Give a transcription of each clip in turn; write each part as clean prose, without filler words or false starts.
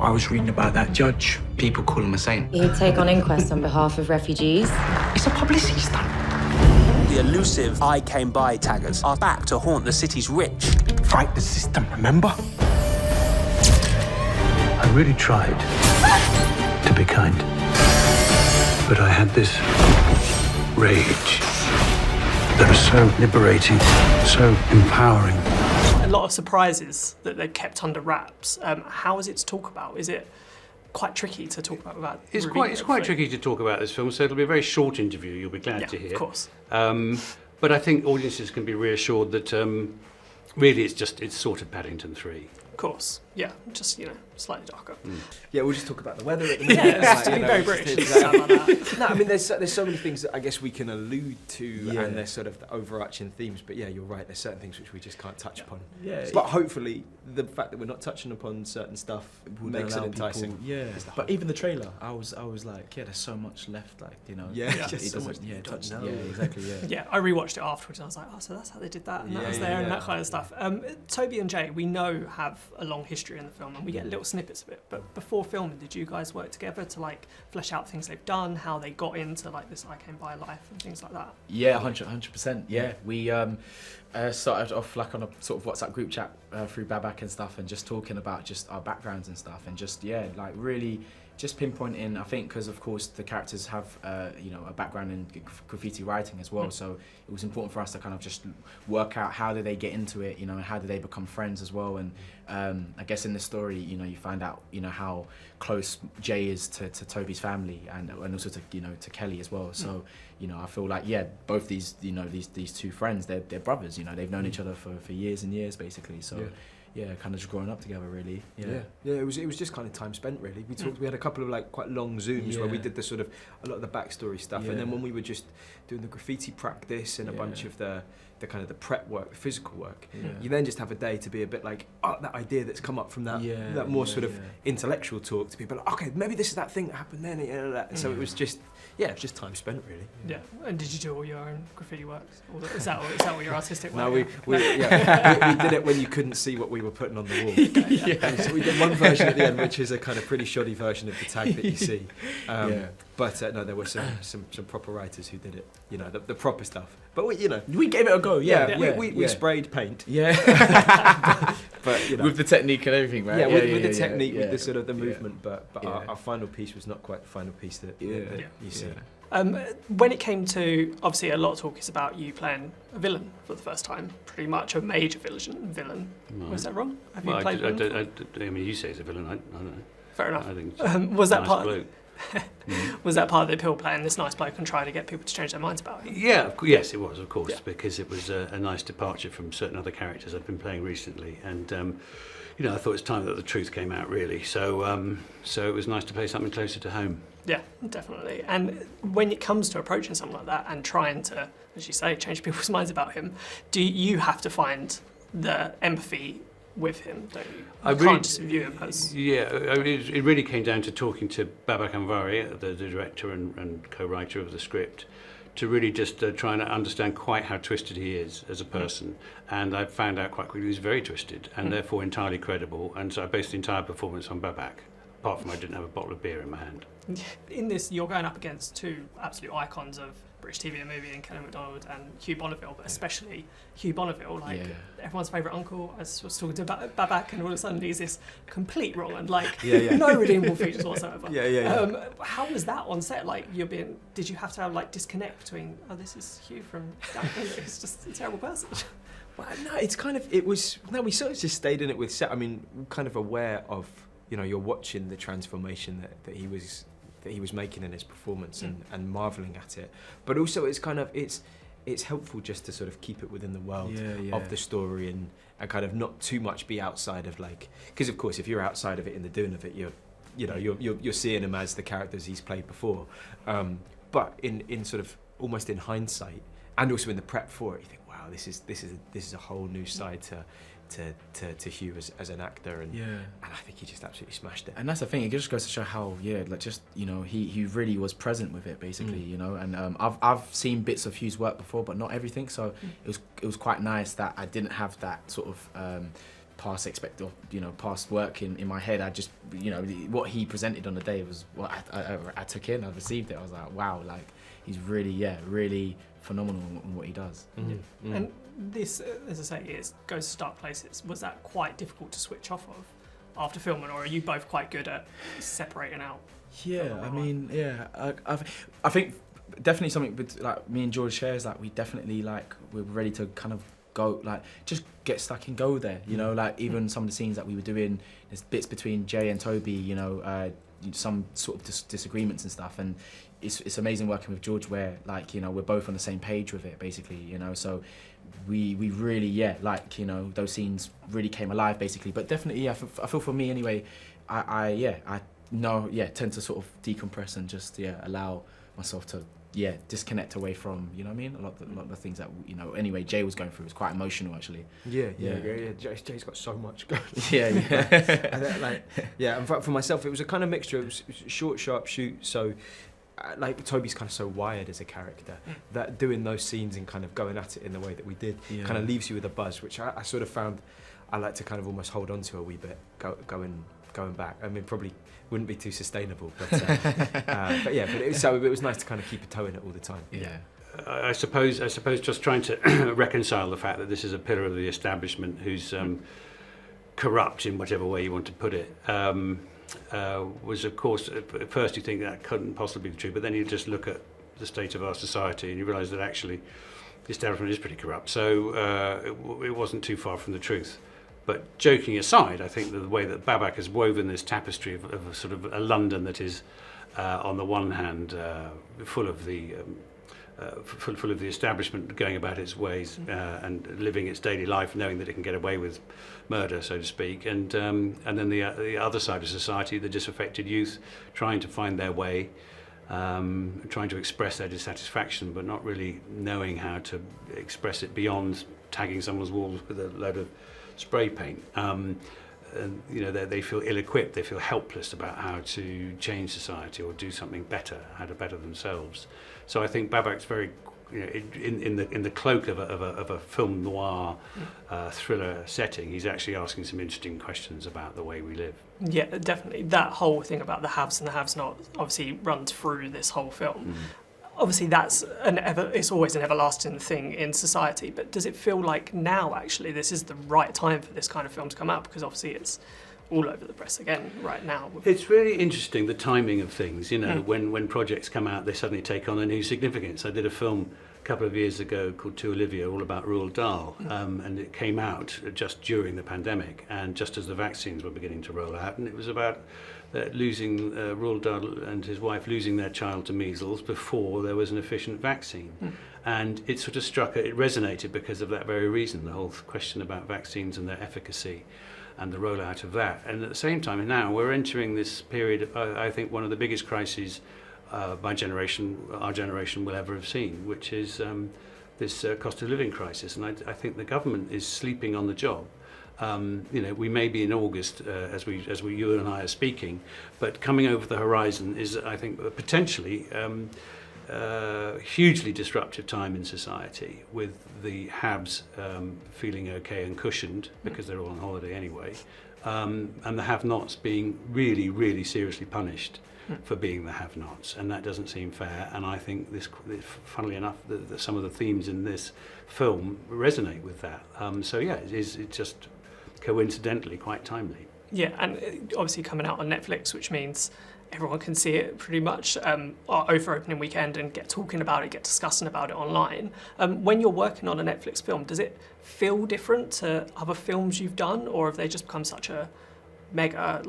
I was reading about that judge. People call him a saint. He'd take on inquests on behalf of refugees. It's a publicity stunt. The elusive I came by taggers are back to haunt the city's rich. Fight the system, remember? I really tried to be kind. But I had this rage that was so liberating, so empowering. A lot of surprises that they've kept under wraps. How is it to talk about? Is it quite tricky to talk about without It's quite tricky to talk about this film, so it'll be a very short interview, you'll be glad to hear. Of course. But I think audiences can be reassured that really it's sort of Paddington 3. Of course, yeah, just, slightly darker. Yeah, we'll just talk about the weather at the minute. Yeah, to be very British. Sound like that. No, I mean, there's so many things that I guess we can allude to, and there's sort of the overarching themes. But yeah, you're right. There's certain things which we just can't touch upon. Yeah. But hopefully, the fact that we're not touching upon certain stuff makes it enticing. People, yeah. But even the trailer, I was like, yeah, there's so much left. Like, Yeah, it so much doesn't. Yeah, don't know. yeah, exactly. Yeah. Yeah, I rewatched it afterwards and I was like, oh, so that's how they did that, and that was there, and that kind of stuff. Toby and Jay, we know, have a long history in the film, and we get little snippets of it. But before filming, did you guys work together to flesh out things they've done, how they got into this I Came By life and things like that? Yeah, 100%. Yeah, we started off on a sort of WhatsApp group chat through Babak and stuff, and just talking about just our backgrounds and stuff, and just really just pinpointing. I think because of course the characters have a background in graffiti writing as well, so it was important for us to kind of just work out how did they get into it, and how did they become friends as well. And I guess in the story, you find out how close Jay is to Toby's family, and also to Kelly as well. So I feel like both these these two friends, they're brothers. They've known each other for years and years basically. So. Yeah, kind of just growing up together, really. Yeah. It was just kind of time spent, really. We talked. We had a couple of quite long Zooms where we did a lot of the backstory stuff, and then when we were just doing the graffiti practice and a bunch of the kind of the prep work, the physical work, you then just have a day to be a bit that idea that's come up from that more sort of intellectual talk to people. Okay, maybe this is that thing that happened then. So it was just time spent, really. Yeah. And did you do all your own graffiti works? Is that all your artistic work? No, we did it when you couldn't see what we were putting on the wall. So we did one version at the end, which is a kind of pretty shoddy version of the tag that you see. But no, there were some proper writers who did it. The proper stuff. But we gave it a go. We sprayed paint. Yeah. but with the technique and everything, right? Yeah, with the technique, with the sort of the movement. But our final piece was not quite the final piece that you see. When it came to, obviously a lot of talk is about you playing a villain for the first time, pretty much a major villain. No. Was that wrong? Have you played villain? I mean, you say it's a villain, I don't know. Fair enough. I think was that nice part? bloke. Was that part of the appeal, playing this nice bloke and trying to get people to change their minds about him? Yeah, yes, it was, of course, because it was a nice departure from certain other characters I've been playing recently, and I thought it was time that the truth came out, really. So it was nice to play something closer to home. Yeah, definitely. And when it comes to approaching something like that and trying to, as you say, change people's minds about him, do you have to find the empathy with him, don't you? You can't just view him as... Yeah, it really came down to talking to Babak Anvari, the director and co-writer of the script, to really just try and understand quite how twisted he is as a person. And I found out quite quickly he's very twisted and therefore entirely credible. And so I based the entire performance on Babak, apart from I didn't have a bottle of beer in my hand. In this, you're going up against two absolute icons of British TV and movie, and Kelly MacDonald and Hugh Bonneville, but especially Hugh Bonneville, everyone's favourite uncle. I was talking to Babak, and all of a sudden he's this complete wrong and no redeemable features whatsoever. How was that on set? Did you have to have disconnect between, this is Hugh from Downton, it's just a terrible person? Well, no, we sort of just stayed in it with set. I mean, kind of aware of, you're watching the transformation that he was making in his performance and marvelling at it. But also it's helpful just to sort of keep it within the world of the story and kind of not too much be outside of because of course if you're outside of it in the doing of it, you're seeing him as the characters he's played before. But in sort of almost in hindsight and also in the prep for it, you think, wow, this is a whole new side to Hugh as an actor, and I think he just absolutely smashed it. And that's the thing; it just goes to show how he really was present with it, basically, And I've seen bits of Hugh's work before, but not everything. So it was quite nice that I didn't have that sort of past past work in my head. I just, what he presented on the day was what I took in. I received it. I was like, wow, like he's really phenomenal in what he does. Mm-hmm. And this, as I say, it goes to dark places. Was that quite difficult to switch off of after filming, or are you both quite good at separating out? Yeah, I mean, yeah, I think definitely something with like me and George shares. Like we definitely we're ready to kind of go, like just get stuck and go there. Like even some of the scenes that we were doing, there's bits between Jay and Toby. Some sort of disagreements and stuff, and it's amazing working with George where we're both on the same page with it basically. So we really those scenes really came alive basically. But definitely I feel for me anyway, I tend to sort of decompress and just allow myself to disconnect away from, a lot of the things that anyway Jay was going through was quite emotional actually. Yeah. Jay's got so much going. Yeah. And for myself it was a kind of mixture. It was short, sharp shoot. So Toby's kind of so wired as a character that doing those scenes and kind of going at it in the way that we did kind of leaves you with a buzz, which I sort of found I like to kind of almost hold on to a wee bit going back. I mean, probably wouldn't be too sustainable, but it was nice to kind of keep a toe in it all the time. Yeah. I suppose just trying to reconcile the fact that this is a pillar of the establishment who's corrupt in whatever way you want to put it. Was of course at first you think that couldn't possibly be true, but then you just look at the state of our society and you realise that actually the establishment is pretty corrupt. So it wasn't too far from the truth. But joking aside, I think that the way that Babak has woven this tapestry of a sort of a London that is, on the one hand, full of the establishment going about its ways and living its daily life, knowing that it can get away with murder, so to speak, and then the other side of society, the disaffected youth, trying to find their way, trying to express their dissatisfaction, but not really knowing how to express it beyond tagging someone's walls with a load of spray paint. And they feel ill-equipped, they feel helpless about how to change society or do something better, how to better themselves. So I think Babak's very, in the cloak of a film noir thriller setting, he's actually asking some interesting questions about the way we live. Yeah, definitely. That whole thing about the haves and the have-nots obviously runs through this whole film. Obviously, it's always an everlasting thing in society, but does it feel like now, actually, this is the right time for this kind of film to come out? Because obviously it's all over the press again right now. It's really interesting, the timing of things. When projects come out, they suddenly take on a new significance. I did a film a couple of years ago called To Olivia, all about Roald Dahl, and it came out just during the pandemic and just as the vaccines were beginning to roll out, and it was about losing Roald Dahl and his wife losing their child to measles before there was an efficient vaccine. And it sort of it resonated because of that very reason, the whole question about vaccines and their efficacy and the rollout of that. And at the same time, now we're entering this period, I think one of the biggest crises our generation will ever have seen, which is this cost of living crisis. And I think the government is sleeping on the job. We may be in August as you and I are speaking, but coming over the horizon is, I think, potentially hugely disruptive time in society, with the haves feeling okay and cushioned because they're all on holiday anyway, and the have-nots being really, really seriously punished for being the have-nots, and that doesn't seem fair. And I think funnily enough, some of the themes in this film resonate with that. It's just coincidentally quite timely. Yeah, and obviously coming out on Netflix, which means everyone can see it pretty much over opening weekend and get talking about it, get discussing about it online. When you're working on a Netflix film, does it feel different to other films you've done, or have they just become such a mega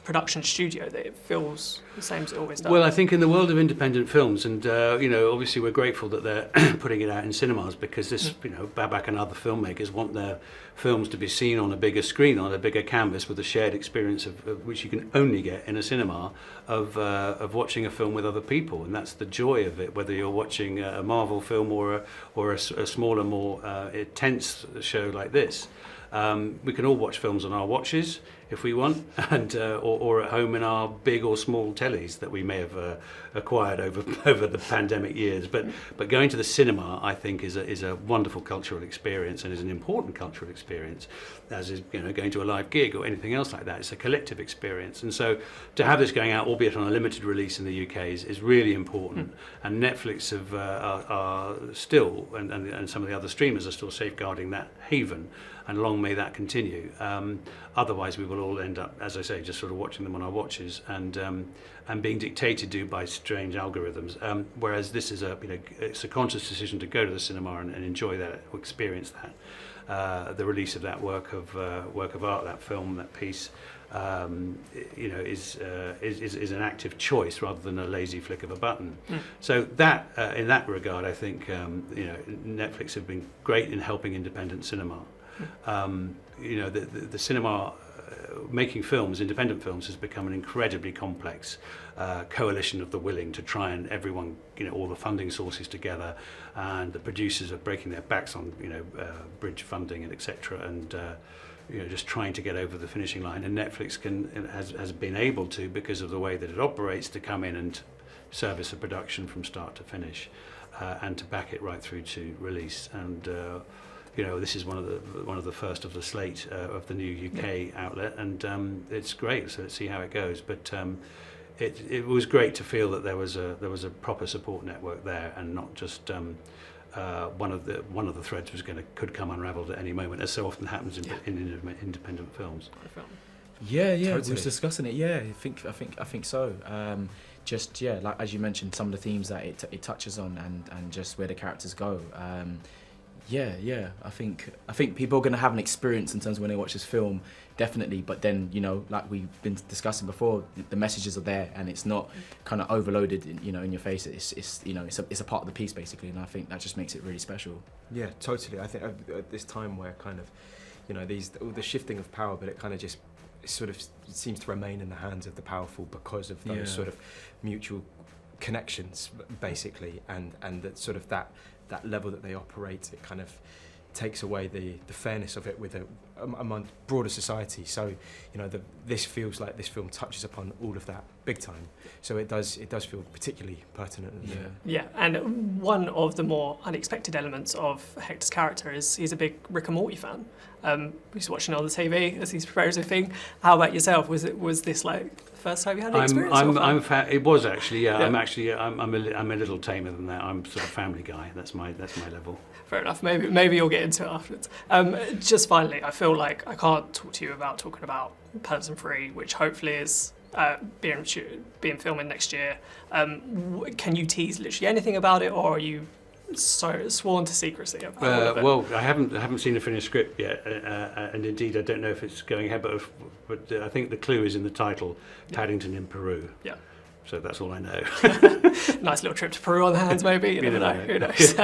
production studio that it feels the same as it always does? Well, I think in the world of independent films, and obviously we're grateful that they're putting it out in cinemas, because this, Babak and other filmmakers want their films to be seen on a bigger screen, on a bigger canvas, with a shared experience of which you can only get in a cinema, of watching a film with other people, and that's the joy of it. Whether you're watching a Marvel film or a smaller, more intense show like this. We can all watch films on our watches. if we want, and or at home in our big or small tellies that we may have acquired over the pandemic years. But going to the cinema, I think, is a wonderful cultural experience, and is an important cultural experience, as is going to a live gig or anything else like that. It's a collective experience, and so to have this going out, albeit on a limited release in the UK, is really important. And Netflix are still, and some of the other streamers are still safeguarding that haven, and long may that continue. Otherwise, we will all end up, as I say, just sort of watching them on our watches and being dictated to by strange algorithms. Whereas this is it's a conscious decision to go to the cinema and enjoy that, or experience that. The release of that work of art, that film, that piece, is an active choice rather than a lazy flick of a button. So that, in that regard, I think Netflix have been great in helping independent cinema. The cinema making films, independent films, has become an incredibly complex coalition of the willing to try and everyone, all the funding sources together, and the producers are breaking their backs on, bridge funding and etc. And just trying to get over the finishing line. And Netflix has been able to, because of the way that it operates, to come in and service a production from start to finish, and to back it right through to release. And this is one of the first of the slate of the new UK outlet, and it's great. So let's see how it goes. But it was great to feel that there was a proper support network there, and not just one of the threads could come unravelled at any moment, as so often happens in independent films. Yeah, Totally. we was discussing it. Yeah, I think so. Like as you mentioned, some of the themes that it touches on, and just where the characters go. I think people are going to have an experience in terms of when they watch this film, definitely. But then, like we've been discussing before, the messages are there, and it's not kind of overloaded, in your face. It's a part of the piece basically, and I think that just makes it really special. Yeah, totally. I think at this time where kind of, all the shifting of power, but it kind of just sort of seems to remain in the hands of the powerful because of those sort of mutual connections, basically, and that sort of that level that they operate, it kind of takes away the fairness of it with among broader society. So this feels like this film touches upon all of that big time. So it does feel particularly pertinent. Yeah, and one of the more unexpected elements of Hector's character is he's a big Rick and Morty fan. He's watching it on the TV as he's preparing his thing. How about yourself? Was this like the first time you had an experience? It was actually. Yeah. I'm a little tamer than that. I'm sort of Family Guy. That's my level. Fair enough. Maybe you'll get into it afterwards. Just finally, I feel like I can't talk to you without talking about Person 3, which hopefully is being filming next year. Can you tease literally anything about it, or are you sworn to secrecy about it? Well, I haven't seen the finished script yet, and indeed I don't know if it's going ahead. But I think the clue is in the title, Paddington in Peru. Yeah. So that's all I know. Nice little trip to Peru on the hands, maybe. You never know. Who knows?